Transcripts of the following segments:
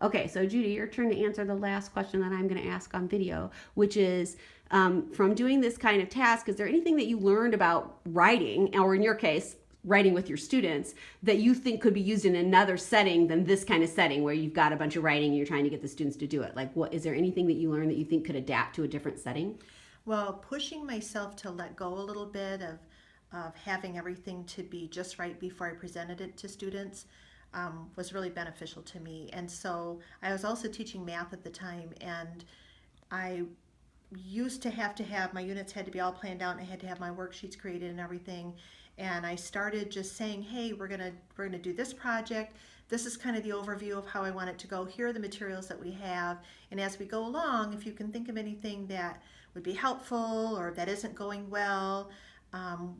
Okay, so Judy, your turn to answer the last question that I'm going to ask on video, which is from doing this kind of task, is there anything that you learned about writing, or in your case, writing with your students, that you think could be used in another setting than this kind of setting where you've got a bunch of writing and you're trying to get the students to do it? Like, what is there anything that you learned that you think could adapt to a different setting? Well, pushing myself to let go a little bit of having everything to be just right before I presented it to students was really beneficial to me. And so I was also teaching math at the time, and I used to have my units had to be all planned out, and I had to have my worksheets created and everything. And I started just saying, hey, we're gonna do this project. This is kind of the overview of how I want it to go. Here are the materials that we have, and as we go along, if you can think of anything that would be helpful or that isn't going well,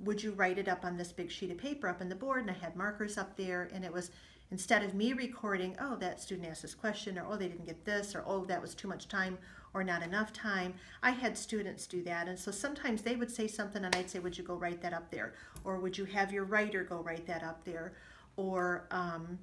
would you write it up on this big sheet of paper up on the board? And I had markers up there, and it was, instead of me recording, oh, that student asked this question, or oh, they didn't get this, or oh, that was too much time or not enough time, I had students do that. And so sometimes they would say something, and I'd say, would you go write that up there? Or would you have your writer go write that up there? Or um,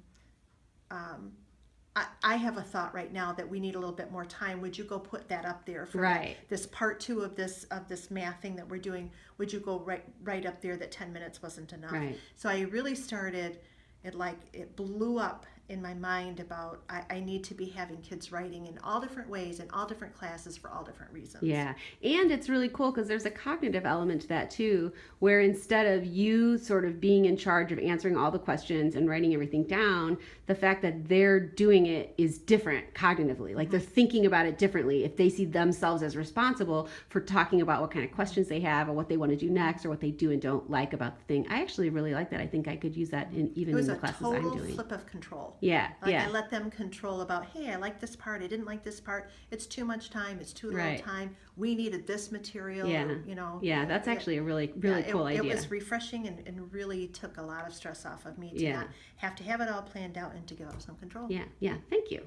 I have a thought right now that we need a little bit more time. Would you go put that up there for Right. this part two of this math thing that we're doing? Would you go right up there that 10 minutes wasn't enough? Right. So I really started it blew up in my mind about I need to be having kids writing in all different ways in all different classes for all different reasons. Yeah. And it's really cool because there's a cognitive element to that too, where instead of you sort of being in charge of answering all the questions and writing everything down, the fact that they're doing it is different cognitively. Like they're thinking about it differently if they see themselves as responsible for talking about what kind of questions they have or what they want to do next or what they do and don't like about the thing. I actually really like that. I think I could use that even in the classes I'm doing. It was a total flip of control. Yeah, I let them control about, hey, I like this part, I didn't like this part, it's too much time, it's too little time, we needed this material, Yeah, that's actually a really cool idea. It was refreshing and really took a lot of stress off of me to not have to have it all planned out and to give up some control. Yeah, thank you.